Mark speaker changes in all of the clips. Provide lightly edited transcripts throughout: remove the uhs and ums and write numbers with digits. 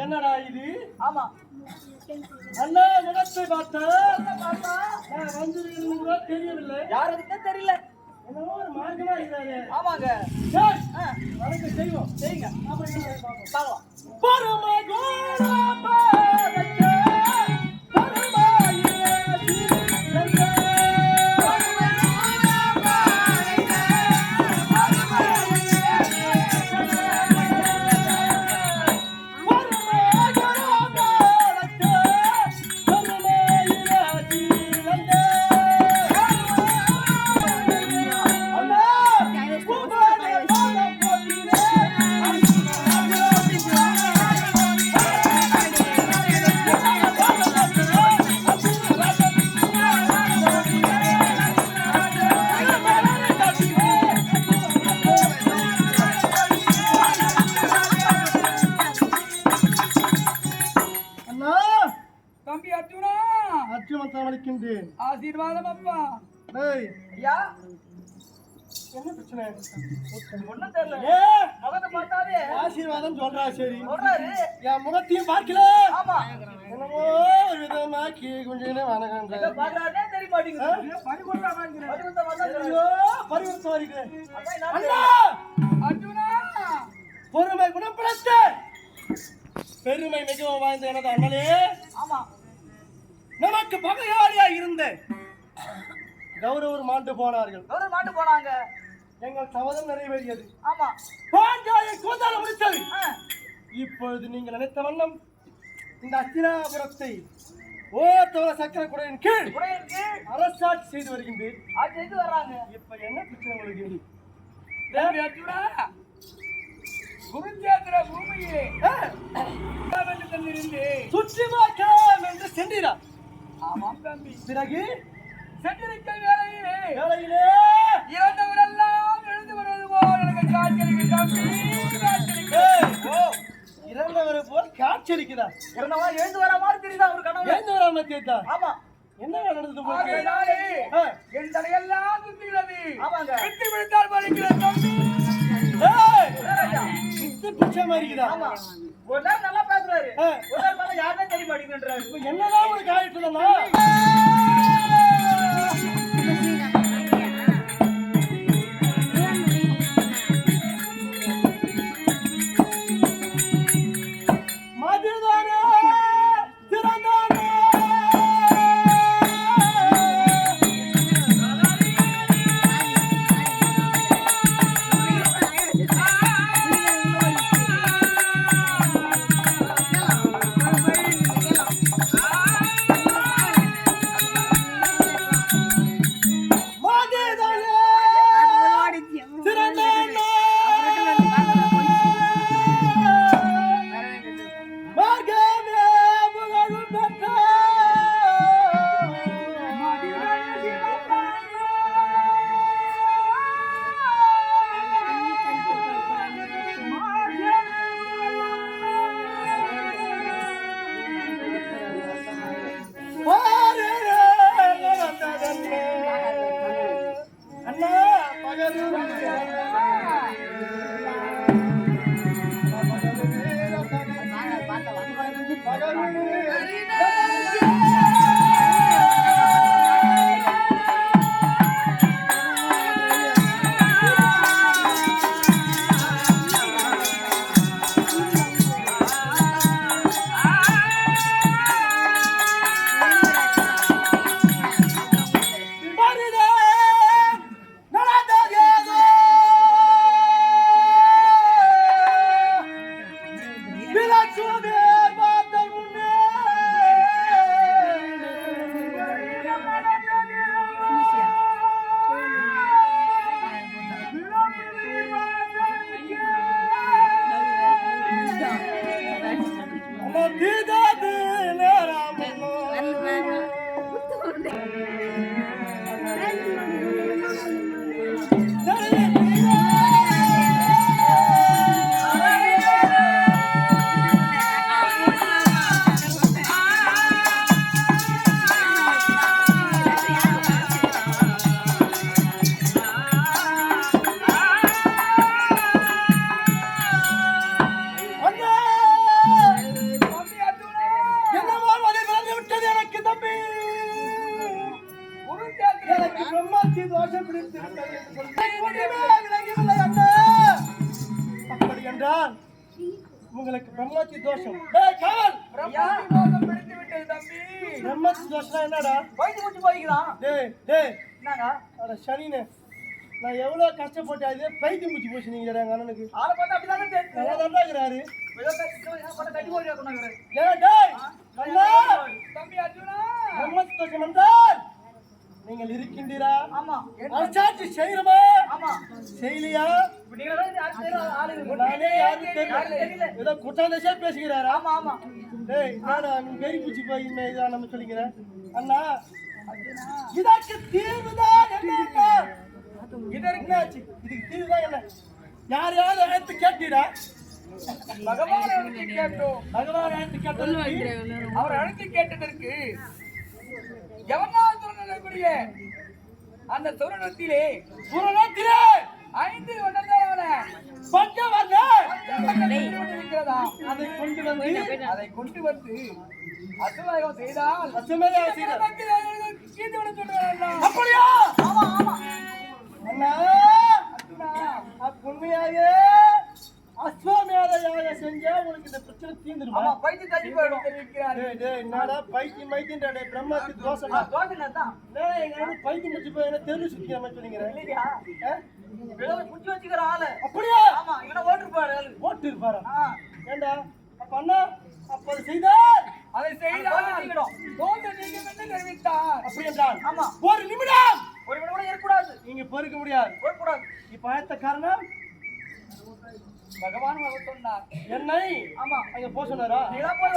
Speaker 1: என்னடா இது?
Speaker 2: ஆமா
Speaker 1: அண்ணா முகத்தை பார்த்தா வந்து தெரியவில்லை.
Speaker 2: யாருக்குமே தெரியல.
Speaker 1: என்னவோ ஒரு மார்க்கமா இருக்கிறாரு.
Speaker 2: ஆமாங்க
Speaker 1: வணக்கம் செய்வோம்.
Speaker 2: செய்யுங்க.
Speaker 1: பார்க்கலாம்.
Speaker 2: ஆசீர்வாதம் அப்பா.
Speaker 1: ஐயா என்ன பிரச்சனை?
Speaker 2: ஒண்ணும் தெரியல. முகத்தை பார்த்தாலே
Speaker 1: ஆசீர்வாதம் சொல்றா. சரி
Speaker 2: சொல்றாரு.
Speaker 1: என் முகத்தையும் பார்க்கல.
Speaker 2: ஆமா
Speaker 1: என்னமோ ஒரு விதமா கொஞ்சம் வணக்கம்
Speaker 2: பாக்குறாருன்னே தெரிய மாட்டேங்குது.
Speaker 1: பொறுமை குணப்படுத்த பெருமை மிகவும் வாய்ந்த எனது அண்ணனே.
Speaker 2: ஆமா
Speaker 1: நமக்கு பகையாளியா இருந்த கௌரவர் மாண்டு போனார்கள்.
Speaker 2: கௌரவர் மாண்டு போனாங்க.
Speaker 1: எங்கள் சபதம் நிறைவேறியது.
Speaker 2: ஆமா
Speaker 1: பாஞ்சாலை கூந்தால முடித்தது. இப்பொழுது நீங்கள் நினைத்த வண்ணம் இந்த அஸ்தினாபுரத்தை ஓத்தவர சக்கர குடையின் கீழ் அரசாட்சி செய்து வருகின்றேன்.
Speaker 2: செய்து வர்றாங்க.
Speaker 1: இப்ப என்ன பிரச்சனை உங்களுக்கு?
Speaker 2: குருச்சேத்திர பூமியே
Speaker 1: சுற்றி பார்க்கலாம் என்று சென்றீரா?
Speaker 2: ஆமாம் தம்பி.
Speaker 1: பிறகு
Speaker 2: சென்றிருக்க வேளையிலே
Speaker 1: இறந்தவரெல்லாம்
Speaker 2: எழுந்து வருவது போல் எனக்கு காட்சியளிக்கு தம்பி.
Speaker 1: இறந்தவரை போல் காட்சியளிக்கிறா?
Speaker 2: இறந்தவா எழுந்து வர மாதிரி தெரியுதா? ஒரு கனவு
Speaker 1: எழுந்து வராம தெரியுதா?
Speaker 2: ஆமா.
Speaker 1: என்ன நடந்தது உங்களுக்கு?
Speaker 2: என் தலையெல்லாம் சுத்திகிறது. ஆமாங்க. விட்டு விழுந்தால் மறைக்கிறது தம்பி.
Speaker 1: பிச்சை மாதிரிக்குதா?
Speaker 2: ஆமா. ஒரு நேரம் நல்லா பேசுறாரு. ஒரு நேரம் பார்த்தா யாருமே தெரிய மாட்டேங்கிறாரு.
Speaker 1: இப்ப என்னதான் ஒரு காயிட்டுலன்னா உங்களுக்கு பிரம்மத்தி தோஷம். டேய் காவல்,
Speaker 2: பிரம்மாதி தோஷம் பிடித்து விட்டது தம்பி.
Speaker 1: பிரம்மத்தி தோஷம்னா என்னடா?
Speaker 2: வயிற்று மூச்சு போய்க்கிறான்.
Speaker 1: டேய்
Speaker 2: என்னங்க
Speaker 1: அட சனினே, நான் எவ்வளவு கஷ்டப்பட்டு அது பைத்தியம் முடிச்சு போச்சு நீங்க எங்க அண்ணனுக்கு.
Speaker 2: ஆளை பார்த்தா அப்படிதானே தெரியுது.
Speaker 1: நல்லா தான் இருக்கிறாரு.
Speaker 2: கட்டி போய் இருக்கணும்.
Speaker 1: டேய் அண்ணா,
Speaker 2: தம்பி அர்ஜுனா,
Speaker 1: பிரம்மத்தி தோஷம் வந்தால் நீங்கள் இருக்கின்றீரா?
Speaker 2: ஆமா
Speaker 1: அரசாட்சி செய்யறமா?
Speaker 2: ஆமா
Speaker 1: செய்யலையா?
Speaker 2: நீங்க தான் ஆளு இருக்கு.
Speaker 1: நானே யாரும் தெரியல. ஏதோ குற்றாந்தேசே பேசுகிறாரா?
Speaker 2: ஆமா ஆமா.
Speaker 1: டேய் நானா நீ பெரிய பூச்சி போய் இதான் நம்ம சொல்லிக்கிறேன். அண்ணா இதற்கு தீர்வுதான் என்ன? இதற்கு என்னாச்சு? இதுக்கு தீர்வுதான் என்ன? யாரையாவது அழைத்து கேட்டீரா?
Speaker 2: பகவான் அழைத்து கேட்டோம்.
Speaker 1: பகவான் அழைத்து கேட்டதற்கு
Speaker 2: அவர் அழைத்து கேட்டதற்கு எவனால் சொல்லக்கூடிய அந்த தருணத்திலே
Speaker 1: புறத்திலே
Speaker 2: 5 வண்ணத்தான
Speaker 1: பஞ்சவர்ண
Speaker 2: இருக்கிறதா
Speaker 1: அதை கொண்டு வந்து
Speaker 2: அதை கொண்டு வந்து அசுவாகம் செய்தால்
Speaker 1: அசுமேத செய்தார்.
Speaker 2: கீழ்த்து விட சொல்றாங்க.
Speaker 1: அப்படியா?
Speaker 2: ஆமா ஆமா.
Speaker 1: அண்ணா உண்மையாக அஸ்வமேத யாகம் செஞ்சா உனக்கு இந்த பிரச்சனை தீர்ந்துருமா?
Speaker 2: ஆமா பைத்தி தள்ளி போயிடும் தெரிவிக்கிறார்.
Speaker 1: டேய் என்னடா பைத்தியம் மைத்தியம்டா? பிரம்மத்தி தோஷம்
Speaker 2: தோசை தான்.
Speaker 1: டேய் எங்க அண்ணன் பைத்தியம் முடிச்சு போய் என்ன தெரு சுத்திக்கிற மாதிரி சொல்லிக்கிறேன்.
Speaker 2: இல்லையா விளவு குச்சி வச்சுக்கிற ஆளு.
Speaker 1: அப்படியா?
Speaker 2: ஆமா இவனை ஓட்டுப்பாரு.
Speaker 1: ஓட்டு இருப்பாரா? ஏண்டா அப்ப அண்ணா அப்ப அது செய்தார்.
Speaker 2: அதை செய்தால் தோசை நீங்க என்ன தெரிவித்தார்.
Speaker 1: அப்படி என்றால்
Speaker 2: ஆமா
Speaker 1: ஒரு நிமிடம்
Speaker 2: ஒரு விட கூட இருக்கக்கூடாது.
Speaker 1: நீங்க பொறுக்க முடியாது.
Speaker 2: போகக்கூடாது.
Speaker 1: இப்ப அழைத்த காரணம்
Speaker 2: பகவான் அவர் சொன்னார்.
Speaker 1: என்னை
Speaker 2: ஆமா
Speaker 1: அங்க போக சொன்னாரா?
Speaker 2: நீதான் போய்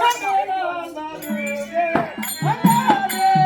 Speaker 1: அண்ணாவே